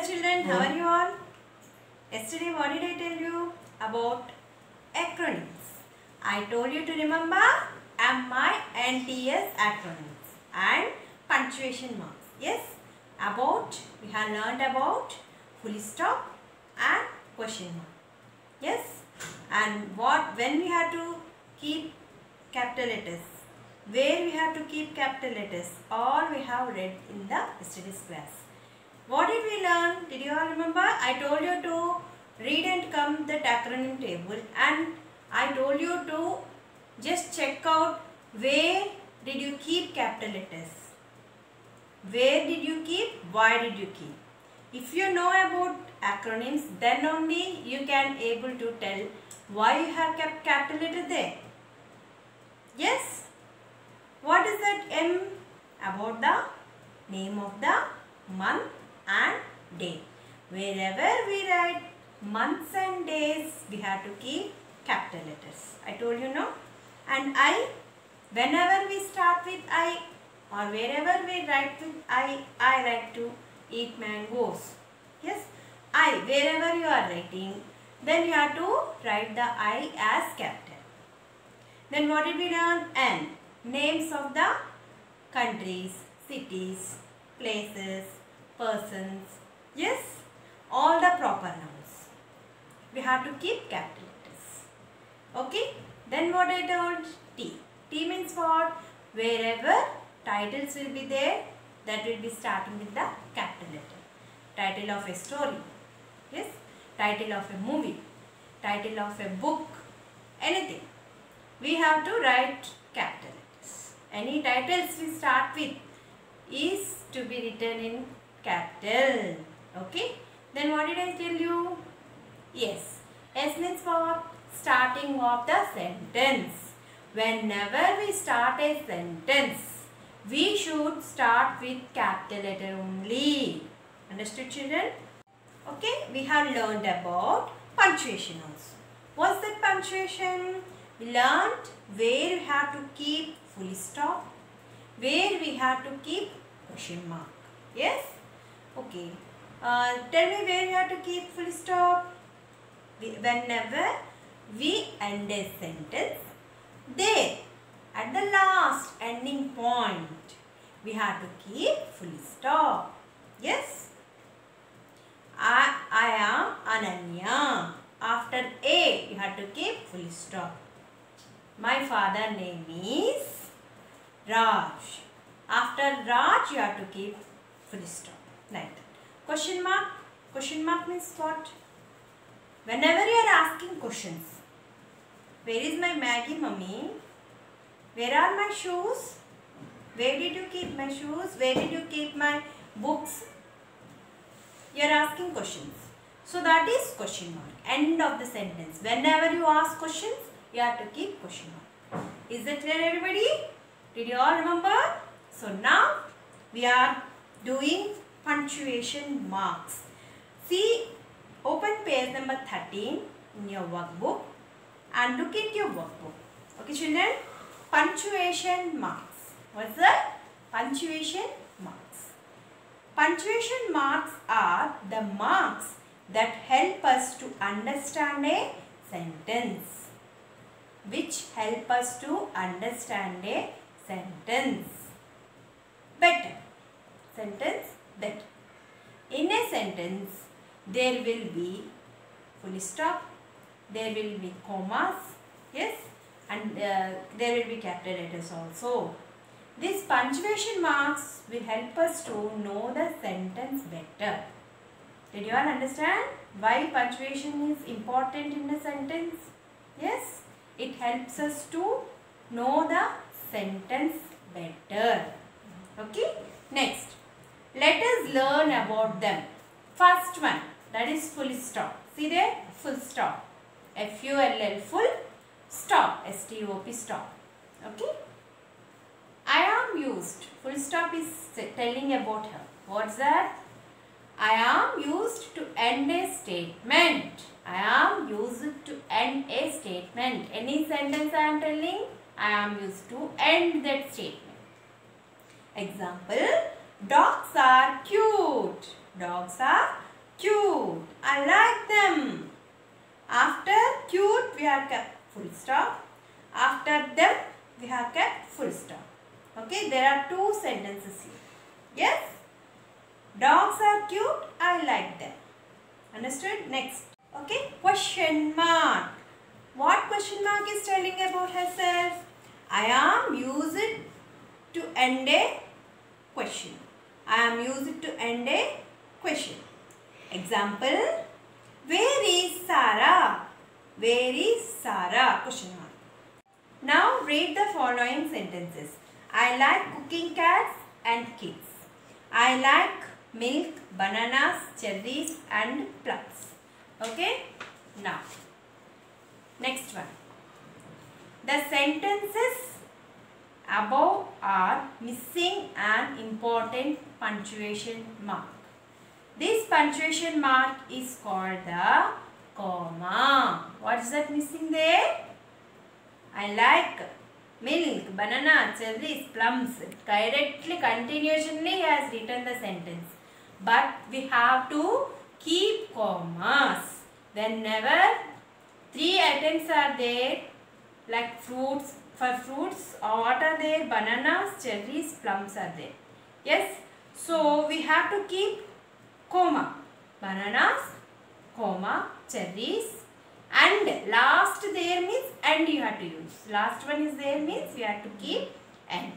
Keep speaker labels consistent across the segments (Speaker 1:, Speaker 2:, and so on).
Speaker 1: children, how are you all? Yesterday what did I tell you about acronyms? I told you to remember MI and TS acronyms and punctuation marks. Yes, we have learnt about full stop and question mark. Yes, and when we have to keep capital letters, where we have to keep capital letters, all we have read in the yesterday's class. What did we learn? Did you all remember? I told you to read and come the acronym table, and I told you to just check out where did you keep capital letters. Where did you keep? Why did you keep? If you know about acronyms, then only you can able to tell why you have kept capital letter there. Yes? What is that M? About the name of the month and day. Wherever we write months and days, we have to keep capital letters. I told you, no? And I, whenever we start with I or wherever we write with I like to eat mangoes. Yes, I, wherever you are writing, then you have to write the I as capital. Then what did we learn? N, names of the countries, cities, places, persons. Yes, all the proper nouns. We have to keep capital letters. Okay, then what I told? T. T means what? Wherever titles will be there, that will be starting with the capital letter. Title of a story. Yes, title of a movie, title of a book, anything. We have to write capital letters. Any titles we start with is to be written in capital. Okay. Then what did I tell you? Yes. S means what? Starting of the sentence. Whenever we start a sentence, we should start with capital letter only. Understood, children? Okay. We have learned about punctuation also. What's that punctuation? We learned where we have to keep full stop, where we have to keep question mark. Yes? Okay. Tell me where we have to keep full stop. Whenever we end a sentence, there at the last ending point, we have to keep full stop. Yes? I am Ananya. After A, you have to keep full stop. My father name is Raj. After Raj, you have to keep full stop. Like that. Question mark. Question mark means what? Whenever you are asking questions. Where is my Maggie, mummy? Where are my shoes? Where did you keep my shoes? Where did you keep my books? You are asking questions. So that is question mark. End of the sentence. Whenever you ask questions, you have to keep question mark. Is that clear, everybody? Did you all remember? So now we are doing punctuation marks. See, open page number 13 in your workbook and look at your workbook. Okay, children? Punctuation marks. What's that? Punctuation marks. Punctuation marks are the marks that help us to understand a sentence. Which help us to understand a sentence better. Sentence better. In a sentence, there will be full stop, there will be commas, yes, and there will be capital letters also. These punctuation marks will help us to know the sentence better. Did you all understand why punctuation is important in a sentence? Yes, it helps us to know the sentence better. Okay, next, let us learn about them. First one, that is full stop. See there, full stop. F-U-L-L, full stop. S-T-O-P, stop. Okay. I am used. Full stop is telling about her. What's that? I am used to end a statement. I am used to end a statement. Any sentence I am telling, I am used to end that statement. Example, dogs are cute. Dogs are cute. I like them. After cute, we have kept full stop. After them, we have kept full stop. Okay, there are two sentences here. Yes? Dogs are cute. I like them. Understood? Next. Okay, question mark. What question mark is telling about herself? I am used to end a question. I am used to end a question. Example. Where is Sarah? Where is Sarah? Question mark. Now read the following sentences. I like cooking cats and kids. I like milk, bananas, cherries and plums. Okay? Now, next one. The sentences above are missing an important punctuation mark. This punctuation mark is called the comma. What is that missing there? I like milk, banana, cherries, plums. Directly, continuously he has written the sentence. But we have to keep commas. Whenever three items are there, like fruits, for fruits, what are there? Bananas, cherries, plums are there. Yes? So, we have to keep comma. Bananas, comma, cherries, and last there means and you have to use. Last one is there means we have to keep and.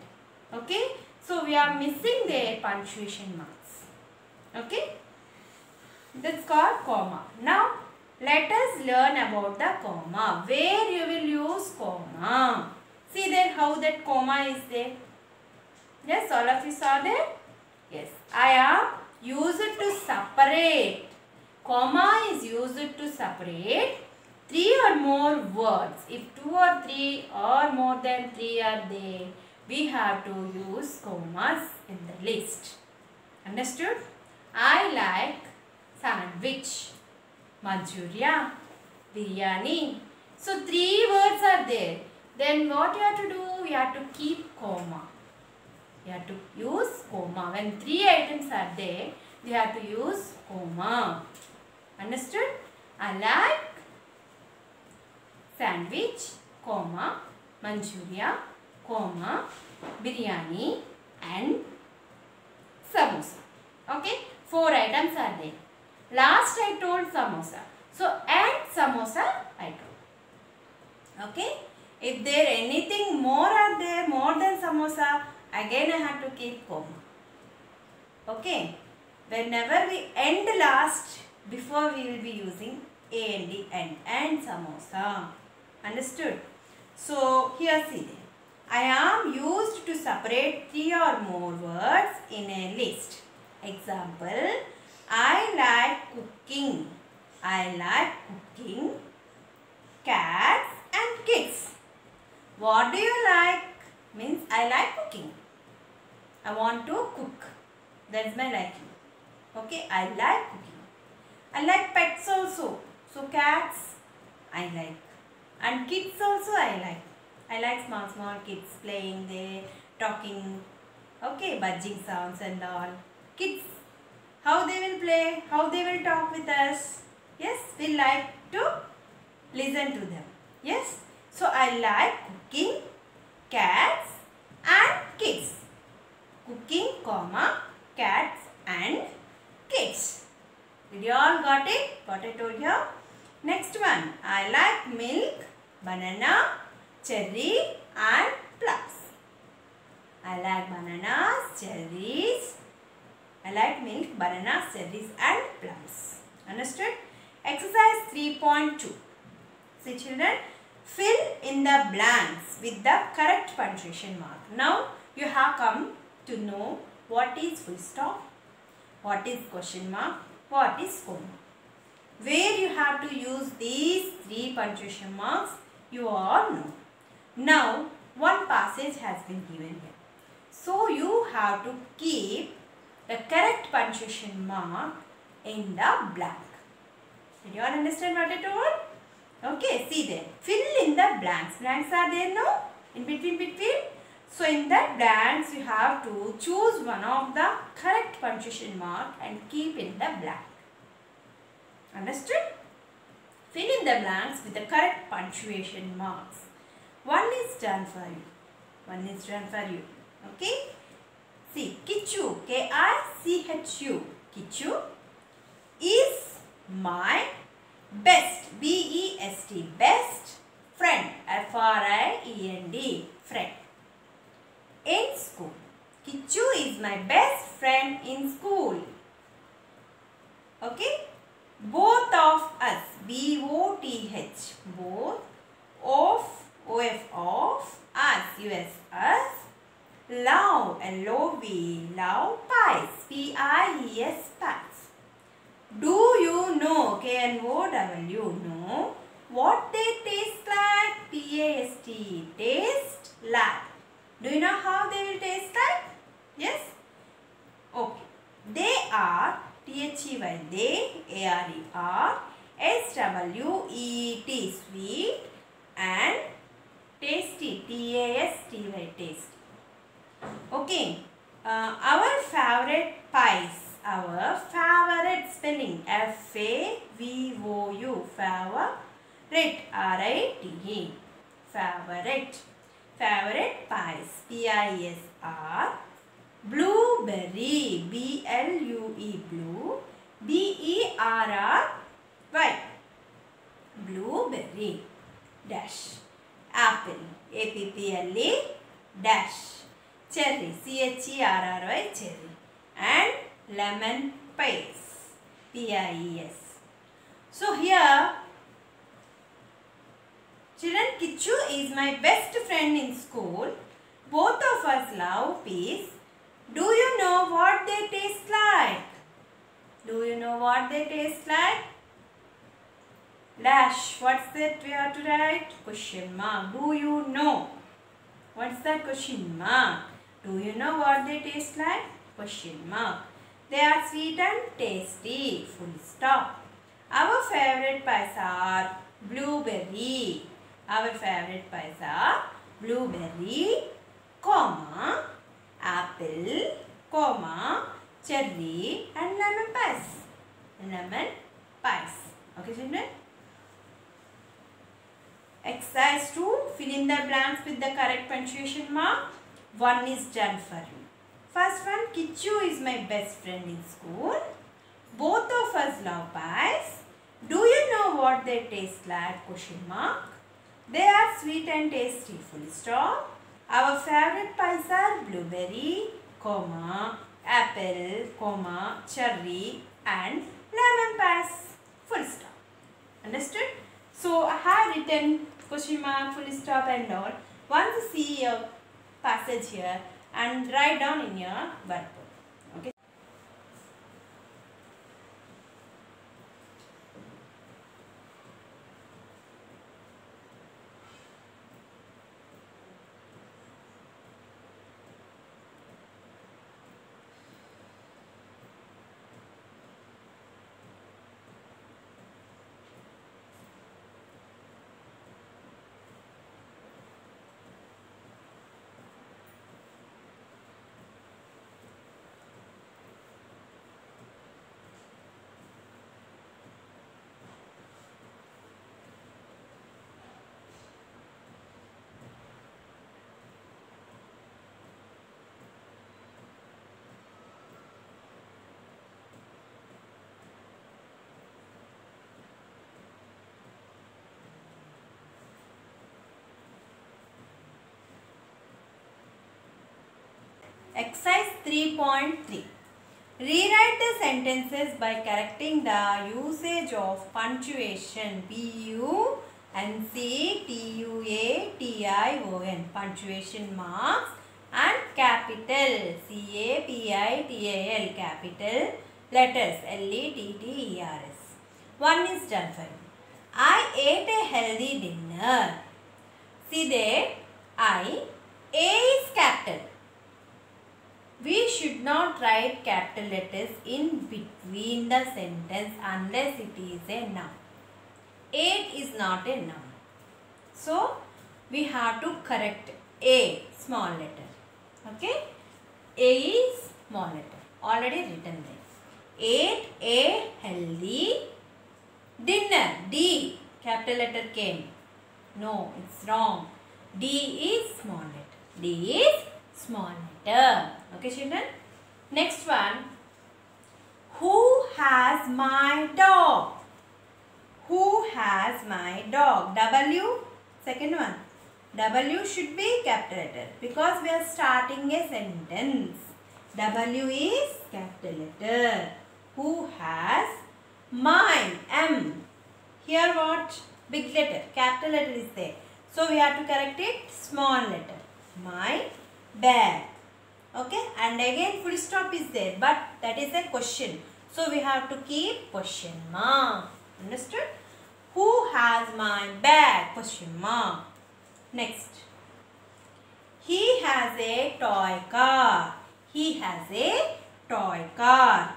Speaker 1: Okay? So, we are missing their punctuation marks. Okay? That's called comma. Now, let us learn about the comma. Where you will use comma. See there how that comma is there. Yes, all of you saw there? Yes. I am used to separate. Comma is used to separate three or more words. If two or three or more than three are there, we have to use commas in the list. Understood? I like sandwich, Manchuria, biryani. So, three words are there. Then what you have to do? You have to keep comma. You have to use comma. When three items are there, you have to use comma. Understood? I like sandwich, comma, Manchuria, comma, biryani and samosa. Okay? 4 items are there. Last I told samosa. So, and samosa I told. Okay? If there anything more are there, more than samosa, again I have to keep comma. Okay? Whenever we end last, before we will be using A and samosa. Understood? So, here see there. I am used to separate 3 or more words in a list. Example, I like cooking. I like cooking cats and kids. What do you like? Means I like cooking. I want to cook. That's my liking. Okay, I like cooking. I like pets also. So cats I like. And kids also I like. I like small kids playing there, talking. Okay, budging sounds and all. Kids, how they will play, how they will talk with us. Yes, we like to listen to them. Yes, so I like cooking, cats and kids. Cooking, comma, cats and kids. Did you all got it? What I told you? Next one, I like milk, banana, cherry and plums. I like bananas, cherries. I like milk, bananas, cherries and plums. Understood? Exercise 3.2. See children, fill in the blanks with the correct punctuation mark. Now you have come to know what is full stop, what is question mark, what is comma. Where you have to use these 3 punctuation marks, you all know. Now one passage has been given here. So you have to keep the correct punctuation mark in the blank. Did you all understand what I told? Okay, see there. Fill in the blanks. Blanks are there, no? In between. So in that blanks you have to choose one of the correct punctuation mark and keep in the blank. Understood? Fill in the blanks with the correct punctuation marks. One is done for you. One is done for you. Okay? See, Kichu, K-I-C-H-U. Kichu is my best, B-E-S-T, best friend, F-R-I-E-N-D, friend. In school. Kichu is my best friend in school. Okay? Both of us, B-O-T-H, both of, O-F of, us, U-S, us, love, L-O-V, love pies, P-I-E-S, pies. Do you know, K-N-O-W, know what they taste like? T-A-S-T, taste like. Do you know how they will taste like? Yes? Okay. They are, T-H-E-Y, they, A-R-E-R, S-W-E-E-T, sweet, and tasty, T-A-S-T-Y, tasty. Okay. Our favorite pies. Our favorite spelling, F-A-V-O-U, favorite, R-I-T-E, favorite, favorite pies, P-I-S-R, blueberry, B-L-U-E, blue, B-E-R-R-Y, blueberry, dash, apple, A-P-P-L-E, dash, cherry, C-H-E-R-R-Y, cherry, and lemon pies, P-I-E-S. So here, children, Kichu is my best friend in school. Both of us love peas. Do you know what they taste like? Do you know what they taste like? Dash. What's that we have to write? Question mark. Do you know? What's that question mark? Do you know what they taste like? Question mark. They are sweet and tasty. Full stop. Our favorite pies are blueberry. Our favorite pies are blueberry, comma, apple, comma, cherry, and lemon pies. Lemon pies. Okay, children? Exercise 2. Fill in the blanks with the correct punctuation mark. One is done for you. First one, Kichu is my best friend in school. Both of us love pies. Do you know what they taste like? Question mark. They are sweet and tasty. Full stop. Our favorite pies are blueberry, comma, apple, comma, cherry, and lemon pies. Full stop. Understood? So I have written question mark, full stop, and all. Once you see your passage here and write down in your workbook. Okay. Exercise 3.3. Rewrite the sentences by correcting the usage of punctuation. P-U-N-C-T-U-A-T-I-O-N. Punctuation marks and capital. C-A-P-I-T-A-L. Capital letters. L-E-T-T-E-R-S. One is done for you. I ate a healthy dinner. See there, A is capital. We should not write capital letters in between the sentence unless it is a noun. Ate is not a noun. So, we have to correct A, small letter. Okay? A is small letter. Already written there. Ate a healthy capital letter came. No, it's wrong. D is small letter. D is small letter. Okay, children. Next one. Who has my dog? Who has my dog? W. Second one. W should be capital letter because we are starting a sentence. W is capital letter. Who has my? M. Here what? Big letter. Capital letter is there. So we have to correct it. Small letter. My bag. Okay. And again full stop is there. But that is a question. So we have to keep question mark. Understood? Who has my bag? Question mark. Next. He has a toy car. He has a toy car.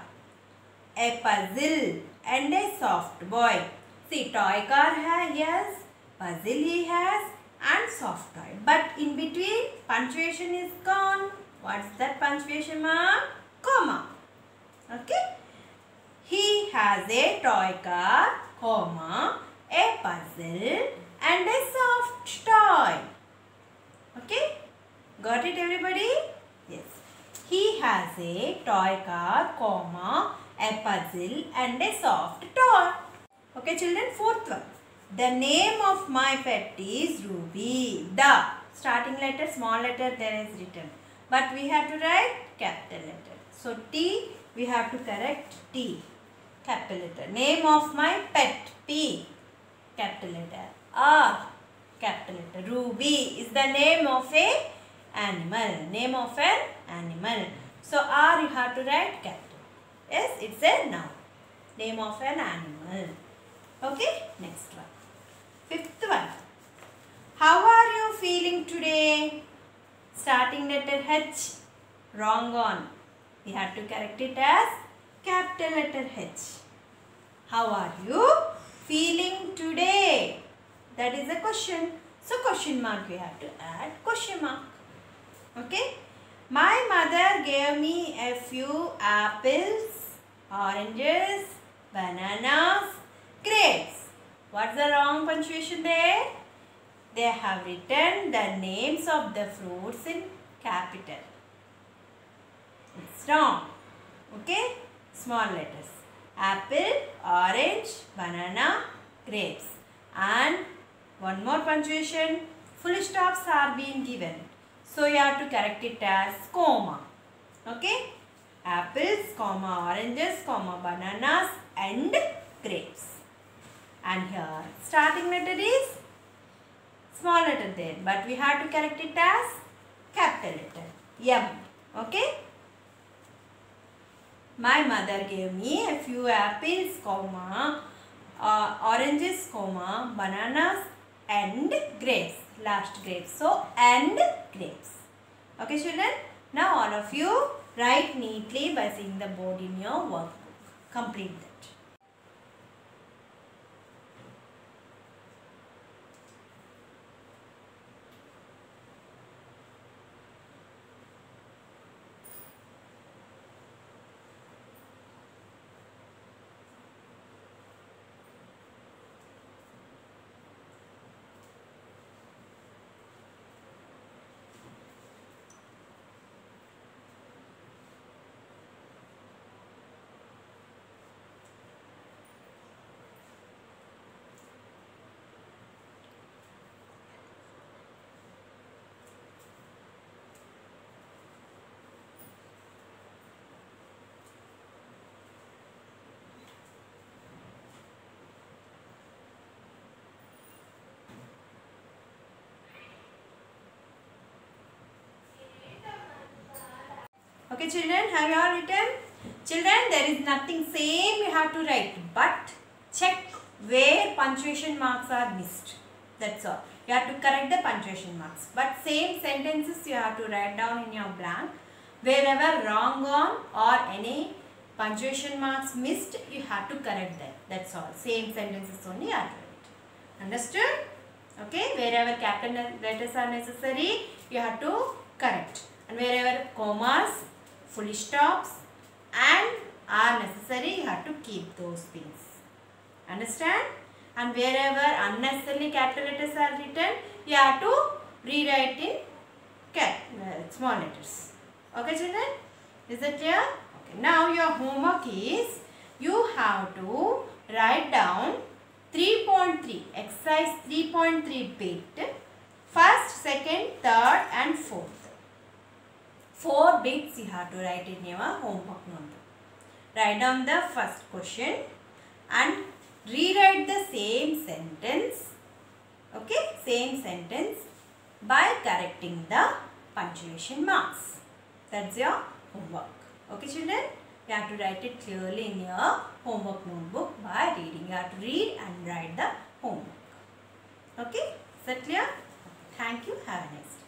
Speaker 1: A puzzle and a soft boy. See, toy car has, yes, puzzle he has, and soft toy. But in between, punctuation is gone. What's that punctuation mark? Comma. Okay. He has a toy car, comma, a puzzle and a soft toy. Okay. Got it, everybody? Yes. He has a toy car, comma, a puzzle and a soft toy. Okay, children. Fourth one. The name of my pet is Ruby. The starting letter, small letter there is written. But we have to write capital letter. So, T, we have to correct T. Capital letter. Name of my pet. P. Capital letter. R. Capital letter. Ruby is the name of a animal. Name of an animal. So, R you have to write capital. Yes, it's a noun. Name of an animal. Okay, next one. Fifth one. How are you feeling today? Starting letter H. Wrong on. We have to correct it as capital letter H. How are you feeling today? That is a question. So, question mark we have to add question mark. Okay. My mother gave me a few apples, oranges, bananas, grapes. What's the wrong punctuation there? They have written the names of the fruits in capital. It's wrong. Okay. Small letters. Apple, orange, banana, grapes. And one more punctuation. Full stops are being given. So you have to correct it as comma. Okay. Apples, comma, oranges, comma, bananas and grapes. And here starting letter is small letter there. But we have to correct it as capital letter. M. Okay. My mother gave me a few apples, comma, oranges, comma, bananas and grapes. Last grapes. So, and grapes. Okay, children. Now, all of you write neatly by seeing the board in your workbook. Complete that. Okay, children, have you all written? Children, there is nothing same you have to write, but check where punctuation marks are missed. That's all. You have to correct the punctuation marks. But same sentences you have to write down in your blank. Wherever wrong on or any punctuation marks missed, you have to correct that. That's all. Same sentences only you have to write. Understood? Okay. Wherever capital letters are necessary, you have to correct. And wherever commas, full stops and are necessary, you have to keep those things. Understand? and wherever unnecessarily capital letters are written, you have to rewrite in small letters. Okay children, is that clear? Okay. Now your homework is, you have to write down 3.3 exercise 3.3 bit, first, second, third and fourth. 4 bits you have to write in your homework notebook. Write down the first question and rewrite the same sentence, okay, same sentence by correcting the punctuation marks. That's your homework. Okay children, you have to write it clearly in your homework notebook by reading. You have to read and write the homework. Okay, is that clear? Thank you. Have a nice day.